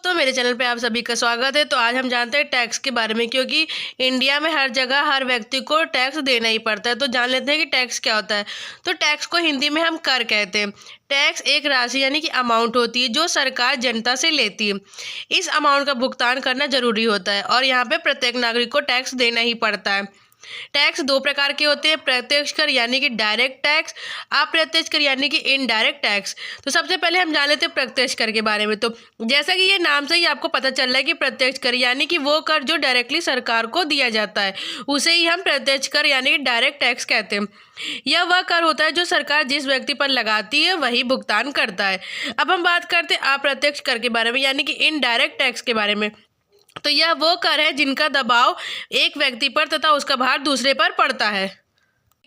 दोस्तों, मेरे चैनल पे आप सभी का स्वागत है। तो आज हम जानते हैं टैक्स के बारे में, क्योंकि इंडिया में हर जगह हर व्यक्ति को टैक्स देना ही पड़ता है। तो जान लेते हैं कि टैक्स क्या होता है। तो टैक्स को हिंदी में हम कर कहते हैं। टैक्स एक राशि यानी कि अमाउंट होती है जो सरकार जनता से लेती है। इस अमाउंट का भुगतान करना जरूरी होता है और यहाँ पे प्रत्येक नागरिक को टैक्स देना ही पड़ता है। टैक्स दो प्रकार के होते हैं, प्रत्यक्ष कर यानी कि डायरेक्ट टैक्स, अप्रत्यक्ष कर यानी कि इनडायरेक्ट टैक्स। तो सबसे पहले हम जान लेते हैं प्रत्यक्ष कर के बारे में। तो जैसा कि ये नाम से ही आपको पता चल रहा है कि प्रत्यक्ष कर यानी कि वो कर जो डायरेक्टली सरकार को दिया जाता है, उसे ही हम प्रत्यक्ष कर यानी कि डायरेक्ट टैक्स कहते हैं। यह वह कर होता है जो सरकार जिस व्यक्ति पर लगाती है वही भुगतान करता है। अब हम बात करते हैं अप्रत्यक्ष कर के बारे में यानी कि इनडायरेक्ट टैक्स के बारे में। तो यह वो कर है जिनका दबाव एक व्यक्ति पर तथा उसका भार दूसरे पर पड़ता है।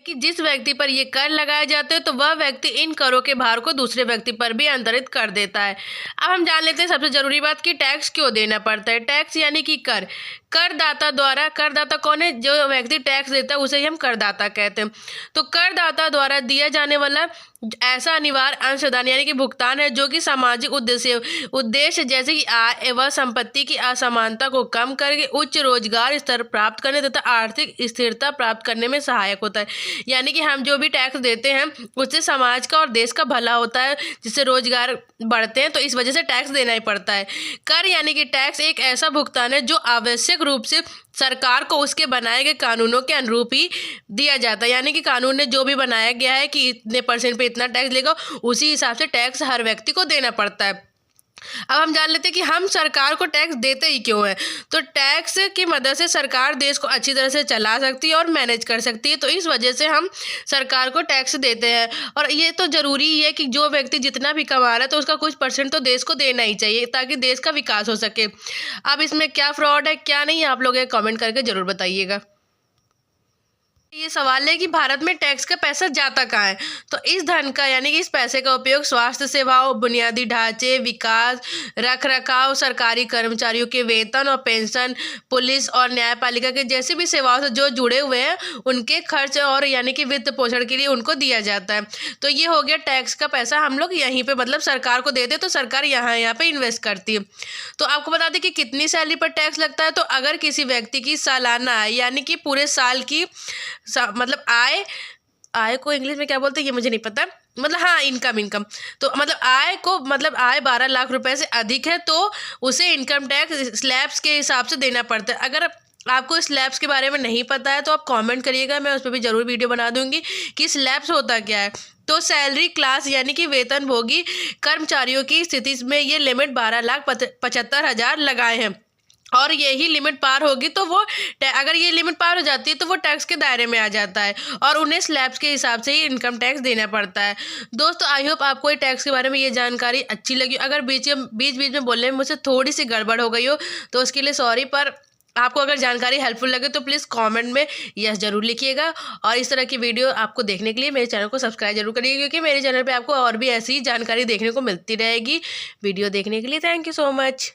कि जिस व्यक्ति पर ये कर लगाए जाते हैं तो वह व्यक्ति इन करों के भार को दूसरे व्यक्ति पर भी अंतरित कर देता है। अब हम जान लेते हैं सबसे जरूरी बात कि टैक्स क्यों देना पड़ता है। टैक्स यानी कि कर, करदाता द्वारा, करदाता कौन है? जो व्यक्ति टैक्स देता है उसे ही हम करदाता कहते हैं। तो करदाता द्वारा दिया जाने वाला ऐसा अनिवार्य अंशदान यानी कि भुगतान है जो कि सामाजिक उद्देश्य जैसे कि आय व संपत्ति की असमानता को कम करके उच्च रोजगार स्तर प्राप्त करने तथा आर्थिक स्थिरता प्राप्त करने में सहायक होता है। यानी कि हम जो भी टैक्स देते हैं उससे समाज का और देश का भला होता है, जिससे रोजगार बढ़ते हैं। तो इस वजह से टैक्स देना ही पड़ता है। कर यानी कि टैक्स एक ऐसा भुगतान है जो आवश्यक रूप से सरकार को उसके बनाए गए कानूनों के अनुरूप ही दिया जाता है। यानी कि कानून ने जो भी बनाया गया है कि इतने परसेंट पे इतना टैक्स लेगा, उसी हिसाब से टैक्स हर व्यक्ति को देना पड़ता है। अब हम जान लेते हैं कि हम सरकार को टैक्स देते ही क्यों है। तो टैक्स की मदद से सरकार देश को अच्छी तरह से चला सकती है और मैनेज कर सकती है। तो इस वजह से हम सरकार को टैक्स देते हैं। और ये तो ज़रूरी ही है कि जो व्यक्ति जितना भी कमा रहा है तो उसका कुछ परसेंट तो देश को देना ही चाहिए ताकि देश का विकास हो सके। अब इसमें क्या फ्रॉड है क्या नहीं, आप लोग एक कमेंट करके ज़रूर बताइएगा। ये सवाल है कि भारत में टैक्स का पैसा जाता कहाँ है। तो इस धन का यानी कि इस पैसे का उपयोग स्वास्थ्य सेवाओं, बुनियादी ढांचे, विकास, रख रखाव, सरकारी कर्मचारियों के वेतन और पेंशन, पुलिस और न्यायपालिका के जैसी भी सेवाओं से जो जुड़े हुए हैं उनके खर्च और यानी कि वित्त पोषण के लिए उनको दिया जाता है। तो ये हो गया टैक्स का पैसा हम लोग यहीं पे मतलब सरकार को देते, तो सरकार यहाँ पे इन्वेस्ट करती है। तो आपको बता दें कि कितनी सैलरी पर टैक्स लगता है। तो अगर किसी व्यक्ति की सालाना आय यानी कि पूरे साल की मतलब आय को इंग्लिश में क्या बोलते हैं ये मुझे नहीं पता, मतलब हाँ इनकम। तो मतलब आय को मतलब आय 12 लाख रुपए से अधिक है तो उसे इनकम टैक्स स्लैब्स के हिसाब से देना पड़ता है। अगर आपको स्लैब्स के बारे में नहीं पता है तो आप कमेंट करिएगा, मैं उस पर भी जरूर वीडियो बना दूंगी कि स्लैब्स होता क्या है। तो सैलरी क्लास यानी कि वेतनभोगी कर्मचारियों की स्थिति में ये लिमिट 12,75,000 लगाए हैं और यही लिमिट पार होगी तो वो अगर ये लिमिट पार हो जाती है तो वो टैक्स के दायरे में आ जाता है और उन्हें स्लैब्स के हिसाब से ही इनकम टैक्स देना पड़ता है। दोस्तों, आई होप आपको ये टैक्स के बारे में ये जानकारी अच्छी लगी। अगर बीच में बोलने में मुझसे थोड़ी सी गड़बड़ हो गई हो तो उसके लिए सॉरी, पर आपको अगर जानकारी हेल्पफुल लगे तो प्लीज़ कमेंट में यस जरूर लिखिएगा। और इस तरह की वीडियो आपको देखने के लिए मेरे चैनल को सब्सक्राइब जरूर करिएगा, क्योंकि मेरे चैनल पे आपको और भी ऐसी जानकारी देखने को मिलती रहेगी। वीडियो देखने के लिए थैंक यू सो मच।